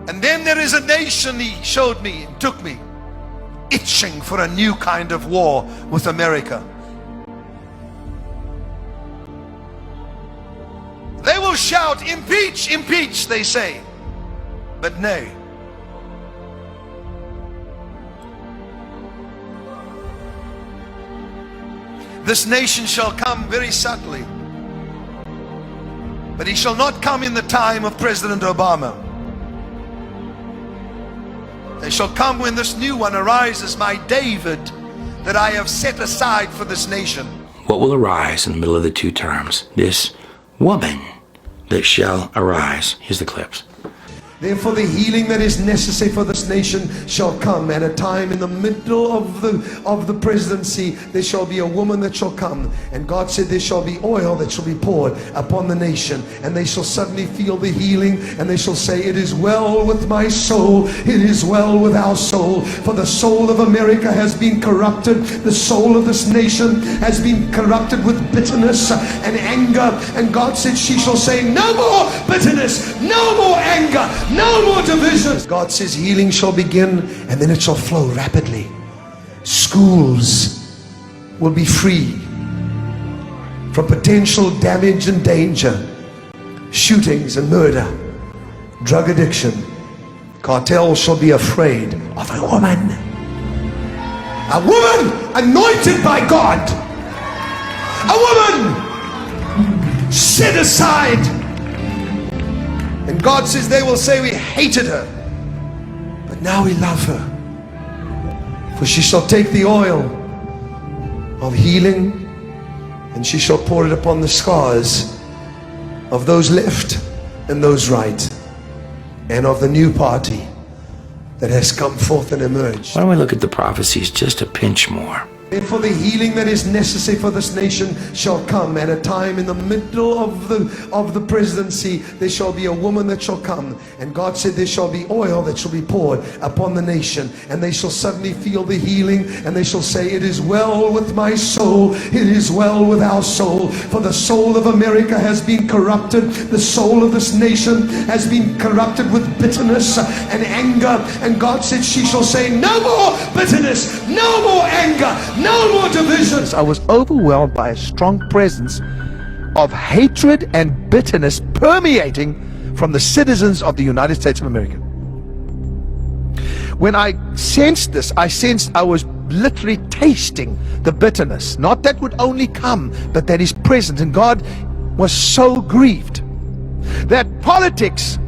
And then there is a nation, he showed me and took me, itching for a new kind of war with America. They will shout, impeach, impeach, they say. But nay. This nation shall come very subtly. But he shall not come in the time of President Obama. They shall come when this new one arises, my David, that I have set aside for this nation. What will arise in the middle of the two terms? This woman that shall arise. Here's the clips. Therefore the healing that is necessary for this nation shall come. At a time in the middle of the presidency, there shall be a woman that shall come. And God said there shall be oil that shall be poured upon the nation. And they shall suddenly feel the healing, and they shall say, it is well with my soul, it is well with our soul. For the soul of America has been corrupted. The soul of this nation has been corrupted with bitterness and anger. And God said she shall say, no more bitterness, no more anger, no more divisions. God says healing shall begin, and then it shall flow rapidly. Schools will be free from potential damage and danger, shootings and murder, drug addiction. Cartels shall be afraid of a woman anointed by God, a woman set aside. And God says they will say we hated her, but now we love her. For she shall take the oil of healing, and she shall pour it upon the scars of those left and those right, and of the new party that has come forth and emerged. Why don't we look at the prophecies just a pinch more? Therefore the healing that is necessary for this nation shall come. At a time in the middle of the presidency, there shall be a woman that shall come. And God said there shall be oil that shall be poured upon the nation. And they shall suddenly feel the healing, and they shall say, it is well with my soul, it is well with our soul. For the soul of America has been corrupted. The soul of this nation has been corrupted with bitterness and anger. And God said she shall say, no more bitterness, no more anger, no more divisions. I was overwhelmed by a strong presence of hatred and bitterness permeating from the citizens of the United States of America. When I sensed this, I sensed I was literally tasting the bitterness. Not that would only come, but that is present. And God was so grieved that politics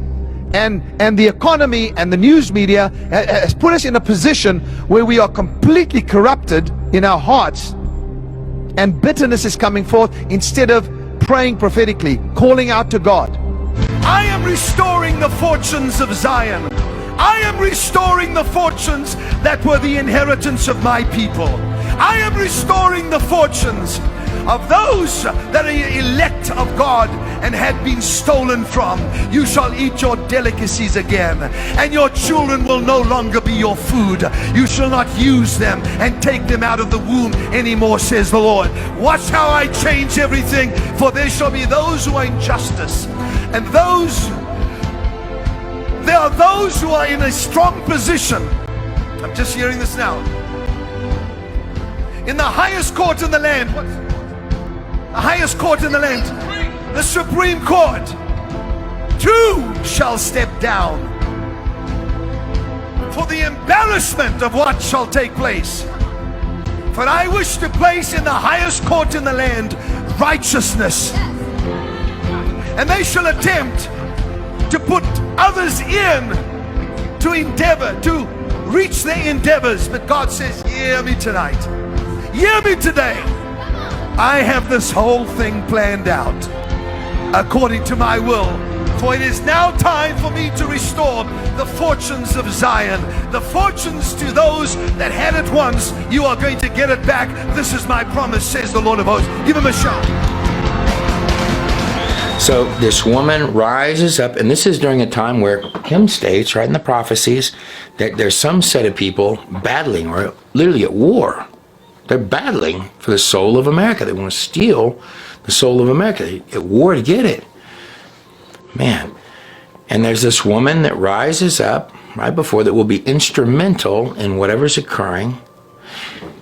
and the economy and the news media has put us in a position where we are completely corrupted in our hearts, and bitterness is coming forth instead of praying prophetically, calling out to God. I am restoring the fortunes of Zion. I am restoring the fortunes that were the inheritance of my people. I am restoring the fortunes of those that are elect of God and had been stolen from. You shall eat your delicacies again, and your children will no longer be your food. You shall not use them and take them out of the womb anymore, says the Lord. Watch how I change everything, for there shall be those who are in justice, and there are those who are in a strong position. I'm just hearing this now. In the highest court in the land, the highest court in the land, the Supreme Court, two shall step down for the embarrassment of what shall take place. For I wish to place in the highest court in the land righteousness, and they shall attempt to put others in to endeavor, to reach their endeavors. But God says, hear me tonight, hear me today. I have this whole thing planned out according to my will. For it is now time for me to restore the fortunes of Zion. The fortunes to those that had it once, you are going to get it back. This is my promise, says the Lord of hosts. Give him a shout. So this woman rises up, and this is during a time where Kim states, right in the prophecies, that there's some set of people battling or literally at war. They're battling for the soul of America. They want to steal the soul of America. They're at war to get it. Man. And there's this woman that rises up right before that will be instrumental in whatever's occurring.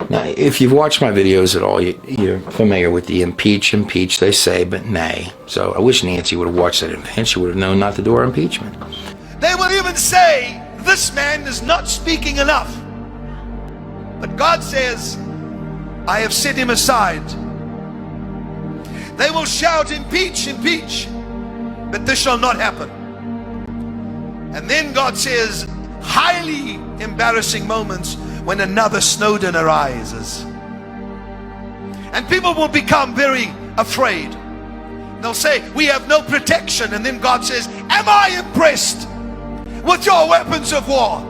Now, if you've watched my videos at all, you're familiar with the impeach, they say, but nay. So I wish Nancy would have watched that in advance. She would have known not to do our impeachment. They will even say, this man is not speaking enough. But God says, I have set him aside. They will shout, impeach, impeach, but this shall not happen. And then God says, highly embarrassing moments when another Snowden arises. And people will become very afraid. They'll say, we have no protection. And then God says, am I impressed with your weapons of war?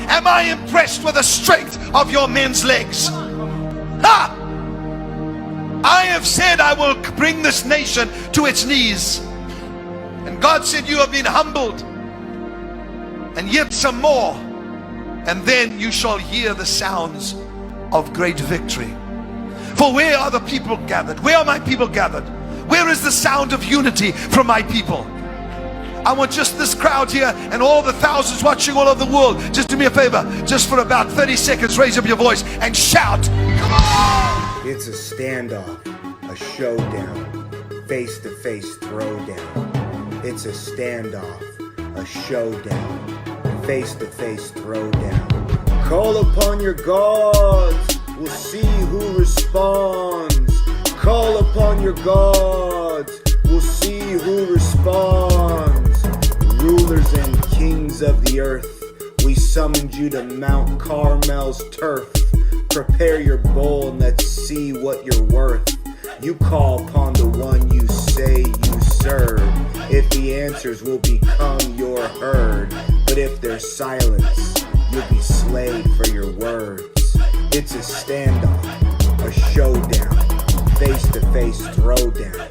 Am I impressed with the strength of your men's legs? Ha! I have said I will bring this nation to its knees. And God said, you have been humbled, and yet some more, and then you shall hear the sounds of great victory. For where are the people gathered? Where are my people gathered? Where is the sound of unity from my people? I want just this crowd here and all the thousands watching all over the world, just do me a favor, just for about 30 seconds, raise up your voice and shout, come on! It's a standoff, a showdown, face-to-face throwdown. It's a standoff, a showdown, face-to-face throwdown. Call upon your gods, we'll see who responds. Call upon your gods, we'll see who responds. Rulers and kings of the earth, we summoned you to Mount Carmel's turf. Prepare your bowl and let's see what you're worth. You call upon the one you say you serve. If he answers, will become your herd. But if there's silence, you'll be slayed for your words. It's a standoff, a showdown, face-to-face throwdown.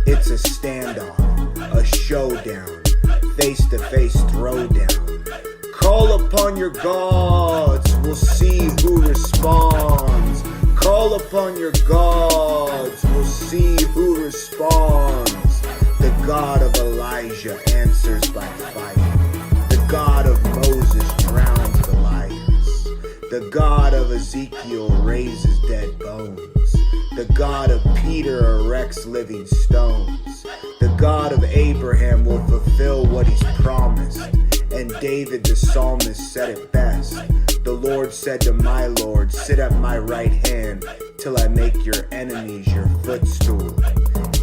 It's a standoff, a showdown, face-to-face throwdown. Call upon your gods, we'll see who responds. Call upon your gods, we'll see who responds. The God of Elijah answers by fire. The God of Moses drowns the lions. The God of Ezekiel raises dead bones. The God of Peter erects living stones. The God of Abraham will fulfill what he's promised. And David the psalmist said it best. The Lord said to my Lord, sit at my right hand till I make your enemies your footstool.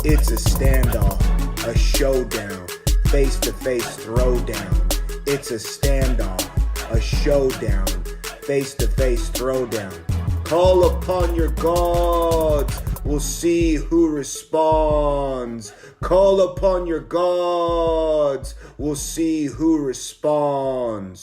It's a standoff, a showdown, face-to-face throwdown. It's a standoff, a showdown, face-to-face throwdown. Call upon your gods, we'll see who responds. Call upon your gods, we'll see who responds.